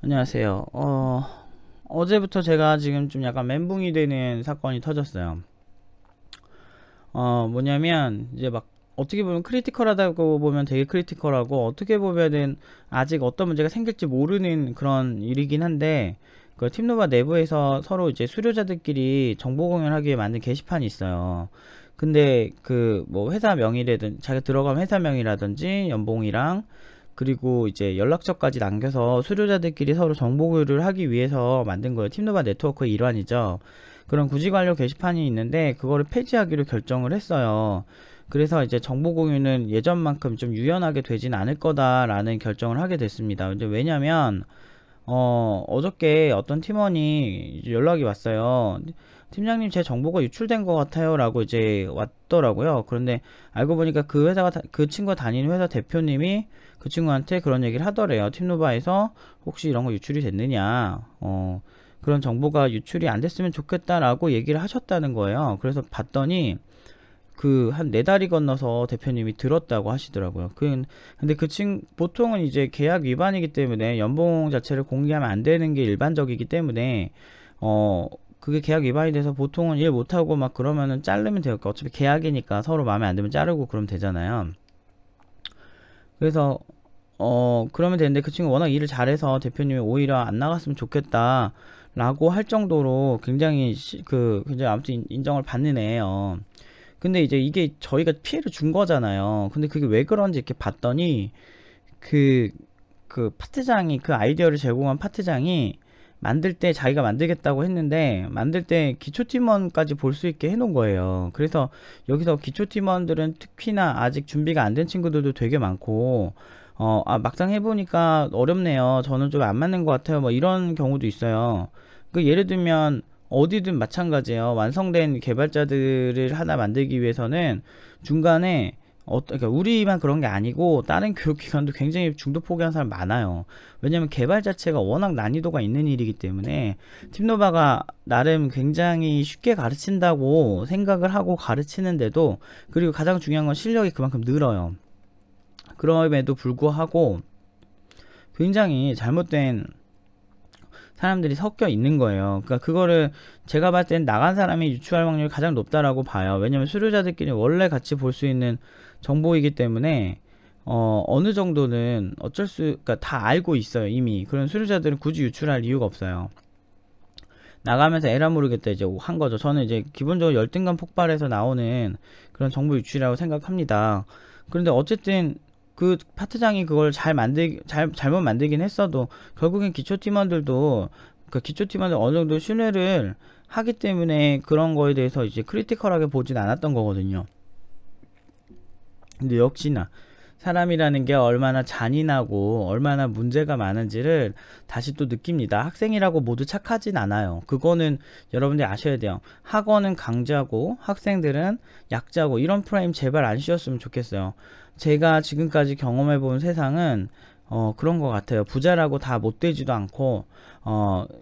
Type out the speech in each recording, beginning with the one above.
안녕하세요. 어제부터 제가 지금 좀 약간 멘붕이 되는 사건이 터졌어요. 뭐냐면, 이제 막, 어떻게 보면 크리티컬하다고 보면 되게 크리티컬하고, 어떻게 보면은 아직 어떤 문제가 생길지 모르는 그런 일이긴 한데, 그 팀노바 내부에서 서로 이제 수료자들끼리 정보 공유하기 위해 만든 게시판이 있어요. 근데 그 뭐 회사 명의라든 자기가 들어간 회사 명이라든지 연봉이랑 그리고 이제 연락처까지 남겨서 수료자들끼리 서로 정보 교류를 하기 위해서 만든 거예요. 팀노바 네트워크의 일환이죠. 그런 구직 완료 게시판이 있는데 그거를 폐지하기로 결정을 했어요. 그래서 이제 정보 공유는 예전만큼 좀 유연하게 되진 않을 거다라는 결정을 하게 됐습니다. 이제 왜냐면 어저께 어떤 팀원이 이제 연락이 왔어요. 팀장님, 제 정보가 유출된 것 같아요 라고 이제 왔더라고요. 그런데 알고 보니까 그 회사가 그 친구가 다니는 회사 대표님이 그 친구한테 그런 얘기를 하더래요. 팀노바에서 혹시 이런 거 유출이 됐느냐, 그런 정보가 유출이 안 됐으면 좋겠다라고 얘기를 하셨다는 거예요. 그래서 봤더니 그 한 4달이 건너서 대표님이 들었다고 하시더라고요. 근데 보통은 이제 계약 위반이기 때문에 연봉 자체를 공개하면 안 되는 게 일반적이기 때문에 그게 계약 위반이 돼서 보통은 일 못하고 막 그러면은 자르면 돼요. 어차피 계약이니까 서로 마음에 안 들면 자르고 그러면 되잖아요. 그래서 그러면 되는데 그 친구 워낙 일을 잘해서 대표님이 오히려 안 나갔으면 좋겠다 라고 할 정도로 굉장히 굉장히 아무튼 인정을 받는 애예요. 근데 이제 이게 저희가 피해를 준 거잖아요. 근데 그게 왜 그런지 이렇게 봤더니 그, 그 파트장이, 그 아이디어를 제공한 파트장이 만들 때 자기가 만들겠다고 했는데 만들 때 기초팀원까지 볼 수 있게 해놓은 거예요. 그래서 여기서 기초팀원들은 특히나 아직 준비가 안 된 친구들도 되게 많고 막상 해보니까 어렵네요. 저는 좀 안 맞는 것 같아요. 뭐 이런 경우도 있어요. 그 예를 들면 어디든 마찬가지예요. 완성된 개발자들을 하나 만들기 위해서는 중간에 그러니까 우리만 그런 게 아니고 다른 교육기관도 굉장히 중도 포기한 사람 많아요. 왜냐면 개발 자체가 워낙 난이도가 있는 일이기 때문에 팀노바가 나름 굉장히 쉽게 가르친다고 생각을 하고 가르치는데도, 그리고 가장 중요한 건 실력이 그만큼 늘어요. 그럼에도 불구하고 굉장히 잘못된 사람들이 섞여 있는 거예요. 그러니까 그거를 제가 봤을 땐 나간 사람이 유추할 확률이 가장 높다라고 봐요. 왜냐면 수료자들끼리 원래 같이 볼 수 있는 정보이기 때문에 어느 정도는 그러니까 다 알고 있어요. 이미 그런 수료자들은 굳이 유출할 이유가 없어요. 나가면서 에라 모르겠다 이제 한 거죠. 저는 이제 기본적으로 열등감 폭발해서 나오는 그런 정보 유출이라고 생각합니다. 그런데 어쨌든 그 파트장이 그걸 잘못 만들긴 했어도 결국엔 기초팀원들도 그 기초팀원들 어느 정도 신뢰를 하기 때문에 그런 거에 대해서 이제 크리티컬하게 보진 않았던 거거든요. 근데 역시나 사람이라는 게 얼마나 잔인하고 얼마나 문제가 많은지를 다시 또 느낍니다. 학생이라고 모두 착하진 않아요. 그거는 여러분들이 아셔야 돼요. 학원은 강자고 학생들은 약자고, 이런 프레임 제발 안 씌웠으면 좋겠어요. 제가 지금까지 경험해본 세상은 그런 것 같아요. 부자라고 다 못되지도 않고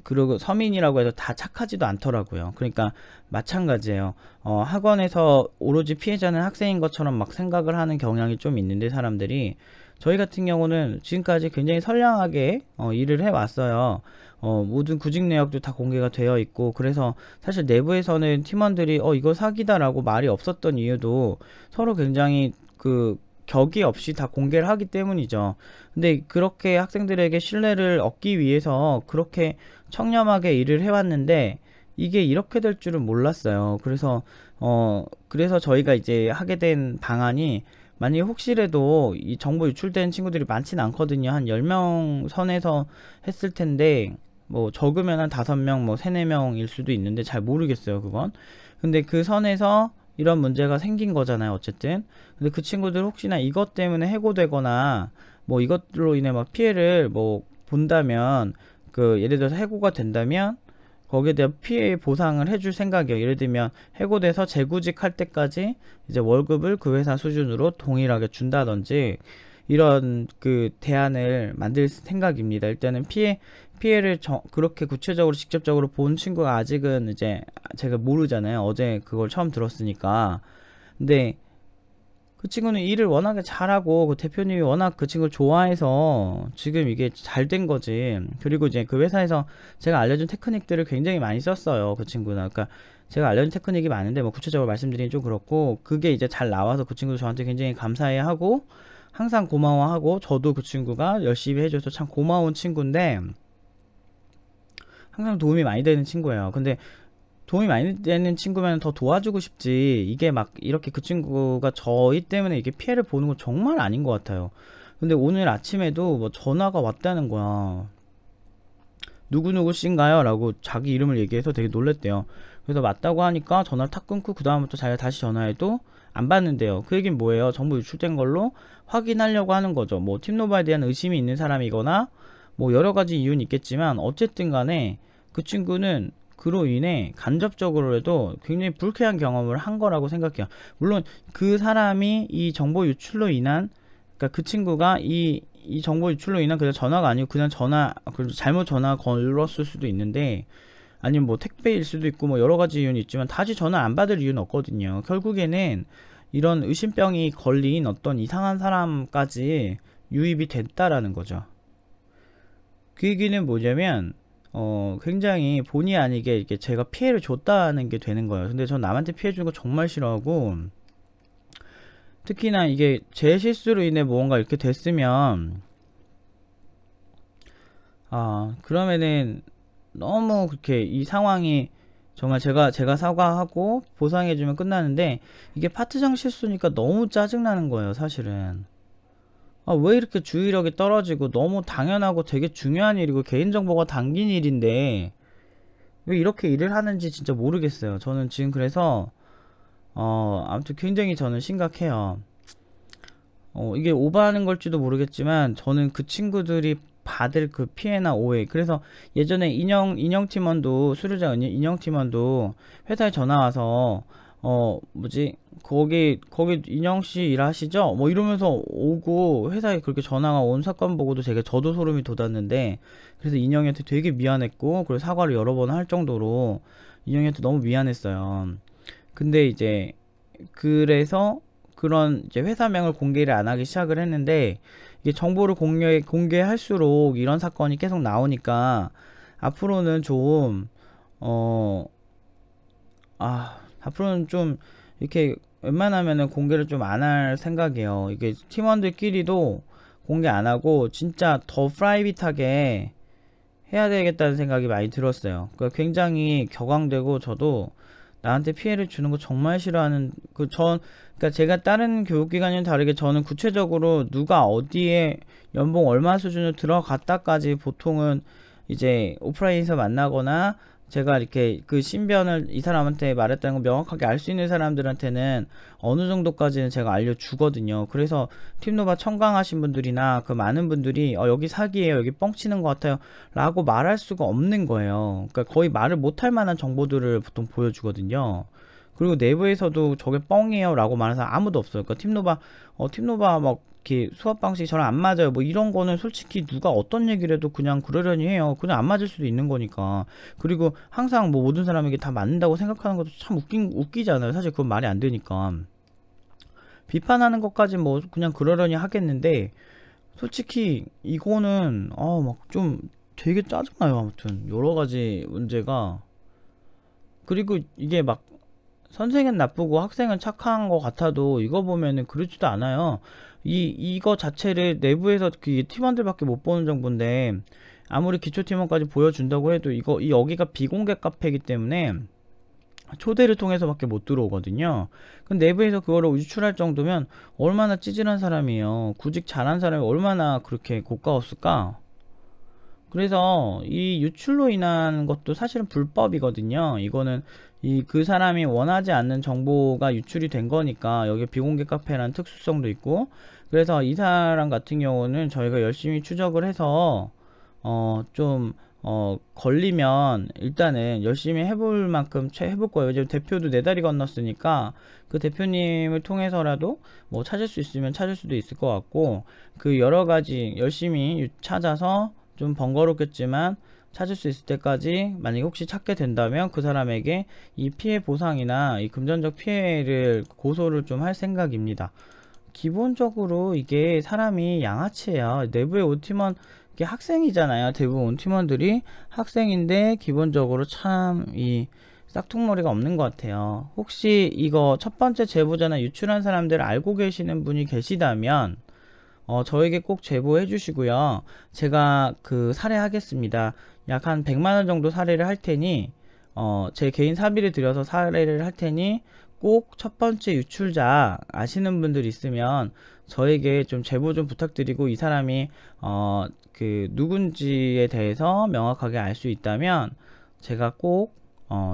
그리고 서민이라고 해서 다 착하지도 않더라고요. 그러니까 마찬가지예요. 학원에서 오로지 피해자는 학생인 것처럼 막 생각을 하는 경향이 좀 있는데, 사람들이 저희 같은 경우는 지금까지 굉장히 선량하게 일을 해왔어요. 모든 구직 내역도 다 공개가 되어 있고, 그래서 사실 내부에서는 팀원들이 이거 사기다라고 말이 없었던 이유도 서로 굉장히 격이 없이 다 공개를 하기 때문이죠. 근데 그렇게 학생들에게 신뢰를 얻기 위해서 그렇게 청렴하게 일을 해왔는데 이게 이렇게 될 줄은 몰랐어요. 그래서 저희가 이제 하게 된 방안이, 만약에 혹시라도 이 정보 유출된 친구들이 많진 않거든요. 한 10명 선에서 했을 텐데, 뭐 적으면 한 5명, 뭐 3, 4명일 수도 있는데 잘 모르겠어요, 그건. 근데 그 선에서 이런 문제가 생긴 거잖아요, 어쨌든. 근데 그 친구들 혹시나 이것 때문에 해고되거나 뭐 이것으로 인해 막 피해를 뭐 본다면, 예를 들어서 해고가 된다면 거기에 대한 피해 보상을 해줄 생각이에요. 예를 들면 해고돼서 재구직 할 때까지 이제 월급을 그 회사 수준으로 동일하게 준다든지, 이런 대안을 만들 생각입니다. 일단은 피해를 그렇게 구체적으로 직접적으로 본 친구가 아직은 이제 제가 모르잖아요. 어제 그걸 처음 들었으니까. 근데 그 친구는 일을 워낙에 잘하고 그 대표님이 워낙 그 친구를 좋아해서 지금 이게 잘 된 거지. 그리고 이제 그 회사에서 제가 알려준 테크닉들을 굉장히 많이 썼어요, 그 친구는. 그러니까 제가 알려준 테크닉이 많은데 뭐 구체적으로 말씀드리긴 좀 그렇고, 그게 이제 잘 나와서 그 친구도 저한테 굉장히 감사해하고 항상 고마워하고, 저도 그 친구가 열심히 해줘서 참 고마운 친구인데 항상 도움이 많이 되는 친구예요. 근데 도움이 많이 되는 친구면 더 도와주고 싶지, 이게 막 이렇게 그 친구가 저희 때문에 이게 피해를 보는 건 정말 아닌 것 같아요. 근데 오늘 아침에도 뭐 전화가 왔다는 거야. 누구누구 씨인가요? 라고 자기 이름을 얘기해서 되게 놀랬대요. 그래서 맞다고 하니까 전화를 탁 끊고 그 다음부터 자기가 다시 전화해도 안 받는데요. 그 얘기는 뭐예요? 정보 유출된 걸로 확인하려고 하는 거죠. 뭐 팀노바에 대한 의심이 있는 사람이거나 뭐 여러 가지 이유는 있겠지만, 어쨌든 간에 그 친구는 그로 인해 간접적으로라도 굉장히 불쾌한 경험을 한 거라고 생각해요. 물론 그 사람이 이 정보 유출로 인한, 그러니까 그 친구가 이 정보 유출로 인한 그냥 전화가 아니고 그냥 잘못 전화 걸었을 수도 있는데, 아니면 뭐 택배일 수도 있고 뭐 여러 가지 이유는 있지만 다시 전화 안 받을 이유는 없거든요. 결국에는 이런 의심병이 걸린 어떤 이상한 사람까지 유입이 됐다라는 거죠. 그 얘기는 뭐냐면 굉장히 본의 아니게 이렇게 제가 피해를 줬다는 게 되는 거예요. 근데 전 남한테 피해 주는 거 정말 싫어하고, 특히나 이게 제 실수로 인해 뭔가 이렇게 됐으면 그러면은 너무 그렇게 이 상황이 정말 제가 사과하고 보상해주면 끝나는데, 이게 파트장 실수니까 너무 짜증나는 거예요, 사실은. 왜 이렇게 주의력이 떨어지고, 너무 당연하고 되게 중요한 일이고 개인정보가 담긴 일인데 왜 이렇게 일을 하는지 진짜 모르겠어요. 저는 지금 그래서 아무튼 굉장히 저는 심각해요. 이게 오버하는 걸지도 모르겠지만 저는 그 친구들이 받을 그 피해나 오해, 그래서 예전에 인형 팀원도, 수료자 인형 팀원도 회사에 전화 와서 뭐지, 거기 인형씨 일하시죠? 뭐 이러면서 오고, 회사에 그렇게 전화가 온 사건 보고도 저도 소름이 돋았는데, 그래서 인형이한테 되게 미안했고, 그리고 사과를 여러 번 할 정도로 인형이한테 너무 미안했어요. 근데 이제 그래서 그런 이제 회사명을 공개를 안 하기 시작을 했는데, 이게 정보를 공개할수록 이런 사건이 계속 나오니까 앞으로는 좀 앞으로는 좀 이렇게 웬만하면은 공개를 좀 안 할 생각이에요. 이게 팀원들끼리도 공개 안 하고 진짜 더 프라이빗하게 해야 되겠다는 생각이 많이 들었어요. 그러니까 굉장히 격앙되고, 저도 나한테 피해를 주는 거 정말 싫어하는 그러니까 제가 다른 교육기관이랑 다르게 저는 구체적으로 누가 어디에 연봉 얼마 수준으로 들어갔다까지 보통은 이제 오프라인에서 만나거나, 제가 이렇게 그 신변을 이 사람한테 말했다는 걸 명확하게 알 수 있는 사람들한테는 어느 정도까지는 제가 알려주거든요. 그래서 팀노바 청강하신 분들이나 그 많은 분들이 여기 사기예요, 여기 뻥치는 것 같아요 라고 말할 수가 없는 거예요. 그러니까 거의 말을 못할 만한 정보들을 보통 보여주거든요. 그리고 내부에서도 저게 뻥이에요 라고 말하는 사람 아무도 없어요. 그러니까 팀노바 막 이렇게 수업 방식이 저랑 안 맞아요, 뭐 이런 거는 솔직히 누가 어떤 얘기를 해도 그냥 그러려니 해요. 그냥 안 맞을 수도 있는 거니까. 그리고 항상 뭐 모든 사람에게 다 맞는다고 생각하는 것도 참 웃기잖아요. 사실 그건 말이 안 되니까. 비판하는 것까지 뭐 그냥 그러려니 하겠는데, 솔직히 이거는 막 좀 되게 짜증나요. 아무튼 여러 가지 문제가. 그리고 이게 막 선생은 나쁘고 학생은 착한 것 같아도 이거 보면은 그렇지도 않아요. 이거 자체를 내부에서 그 팀원들밖에 못 보는 정보인데, 아무리 기초팀원까지 보여준다고 해도 여기가 비공개 카페이기 때문에 초대를 통해서밖에 못 들어오거든요. 근데 내부에서 그거를 유출할 정도면 얼마나 찌질한 사람이에요. 구직 잘한 사람이 얼마나 그렇게 고가웠을까. 그래서 이 유출로 인한 것도 사실은 불법이거든요. 이거는 그 사람이 원하지 않는 정보가 유출이 된 거니까, 여기 비공개 카페라는 특수성도 있고, 그래서 이 사람 같은 경우는 저희가 열심히 추적을 해서 걸리면 일단은 열심히 해볼 만큼 해볼 거예요. 이제 대표도 4다리 건넜으니까 그 대표님을 통해서라도 뭐 찾을 수 있으면 찾을 수도 있을 것 같고, 그 여러 가지 열심히 찾아서 좀 번거롭겠지만 찾을 수 있을 때까지, 만약에 혹시 찾게 된다면 그 사람에게 이 피해 보상이나 이 금전적 피해를 고소를 좀 할 생각입니다. 기본적으로 이게 사람이 양아치예요. 내부의 OT만 이게 학생이잖아요. 대부분 팀원들이 학생인데 기본적으로 참 이 싹퉁머리가 없는 것 같아요. 혹시 이거 첫 번째 제보자나 유출한 사람들을 알고 계시는 분이 계시다면 저에게 꼭 제보해 주시고요. 제가 그 사례하겠습니다. 약 한 100만원 정도 사례를 할 테니 제 개인 사비를 들여서 사례를 할 테니 꼭 첫 번째 유출자 아시는 분들 있으면 저에게 좀 제보 좀 부탁드리고, 이 사람이 그 누군지에 대해서 명확하게 알 수 있다면 제가 꼭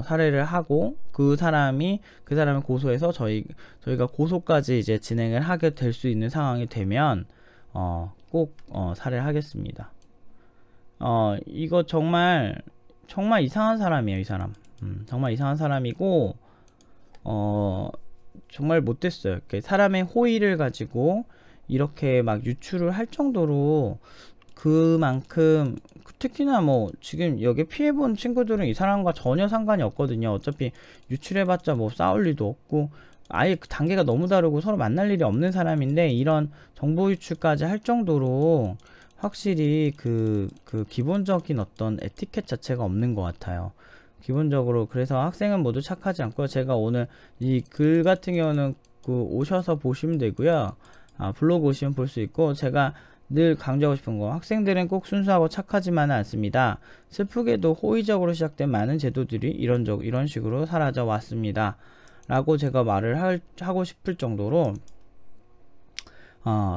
사례를 하고 그 사람을 고소해서 저희가 고소까지 이제 진행을 하게 될 수 있는 상황이 되면 꼭 사례를 하겠습니다. 이거 정말 이상한 사람이에요. 이 사람 정말 이상한 사람이고 정말 못됐어요. 사람의 호의를 가지고 이렇게 막 유출을 할 정도로, 그만큼 특히나 뭐 지금 여기 피해본 친구들은 이 사람과 전혀 상관이 없거든요. 어차피 유출해봤자 뭐 싸울 일도 없고 아예 그 단계가 너무 다르고 서로 만날 일이 없는 사람인데, 이런 정보 유출까지 할 정도로 확실히 그 기본적인 어떤 에티켓 자체가 없는 것 같아요. 기본적으로. 그래서 학생은 모두 착하지 않고요. 제가 오늘 이 글 같은 경우는 오셔서 보시면 되고요. 블로그 오시면 볼 수 있고, 제가 늘 강조하고 싶은 거, 학생들은 꼭 순수하고 착하지만은 않습니다. 슬프게도 호의적으로 시작된 많은 제도들이 이런 식으로 사라져 왔습니다. 라고 제가 말을 하고 싶을 정도로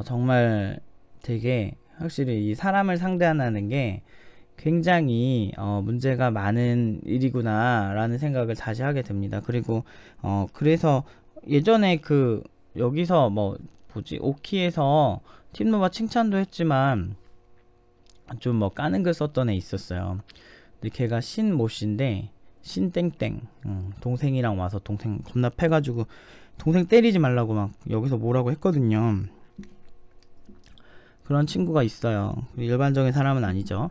정말 되게 확실히 이 사람을 상대하는 게 굉장히 문제가 많은 일이구나 라는 생각을 다시 하게 됩니다. 그리고 그래서 예전에 여기서 오키에서 팀노바 칭찬도 했지만 좀 까는 글 썼던 애 있었어요. 근데 걔가 신모씨인데 신땡땡 동생이랑 와서 동생 겁나 패가지고 동생 때리지 말라고 막 여기서 뭐라고 했거든요. 그런 친구가 있어요. 일반적인 사람은 아니죠.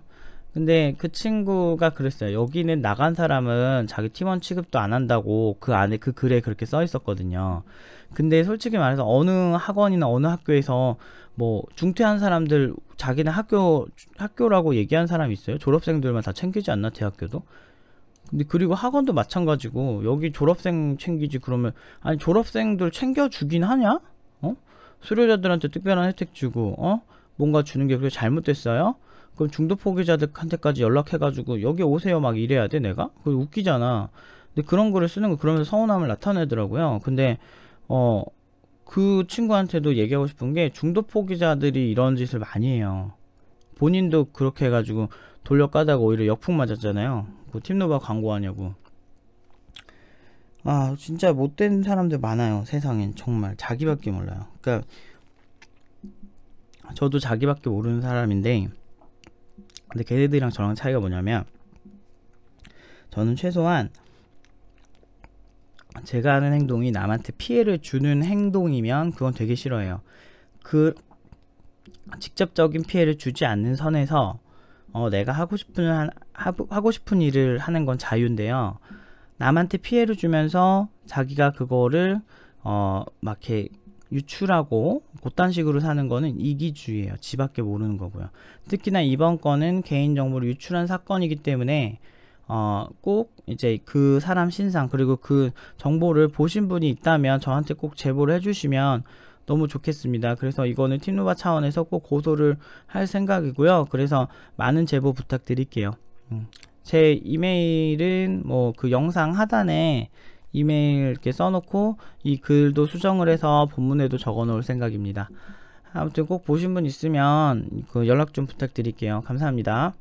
근데 그 친구가 그랬어요. 여기는 나간 사람은 자기 팀원 취급도 안 한다고 그 안에 그 글에 그렇게 써 있었거든요. 근데 솔직히 말해서 어느 학원이나 어느 학교에서 중퇴한 사람들 자기는 학교라고 얘기한 사람이 있어요? 졸업생들만 다 챙기지 않나, 대학교도? 근데 그리고 학원도 마찬가지고, 여기 졸업생 챙기지 그러면 아니 졸업생들 챙겨주긴 하냐? 수료자들한테 특별한 혜택 주고 뭔가 주는 게 그렇게 잘못됐어요? 그럼 중도 포기자들한테까지 연락해가지고 여기 오세요 막 이래야 돼 내가? 그거 웃기잖아. 근데 그런 글을 쓰는 거 그러면서 서운함을 나타내더라고요. 근데 그 친구한테도 얘기하고 싶은 게, 중도 포기자들이 이런 짓을 많이 해요. 본인도 그렇게 해가지고 돌려까다가 오히려 역풍 맞았잖아요. 그 팀노바 광고하냐고. 진짜 못된 사람들 많아요. 세상엔 정말 자기밖에 몰라요. 그러니까 저도 자기밖에 모르는 사람인데, 근데 걔네들이랑 저랑 차이가 뭐냐면, 저는 최소한 제가 하는 행동이 남한테 피해를 주는 행동이면 그건 되게 싫어해요. 직접적인 피해를 주지 않는 선에서 내가 하고 싶은 일을 하는 건 자유인데요. 남한테 피해를 주면서 자기가 그거를 막 이렇게 유출하고 그딴 식으로 사는 거는 이기주의예요. 지밖에 모르는 거고요. 특히나 이번 건은 개인정보를 유출한 사건이기 때문에 꼭 이제 그 사람 신상 그리고 그 정보를 보신 분이 있다면 저한테 꼭 제보를 해주시면 너무 좋겠습니다. 그래서 이거는 팀노바 차원에서 꼭 고소를 할 생각이고요. 그래서 많은 제보 부탁드릴게요. 제 이메일은 그 영상 하단에 이메일 이렇게 써놓고 이 글도 수정을 해서 본문에도 적어 놓을 생각입니다. 아무튼 꼭 보신 분 있으면 연락 좀 부탁드릴게요. 감사합니다.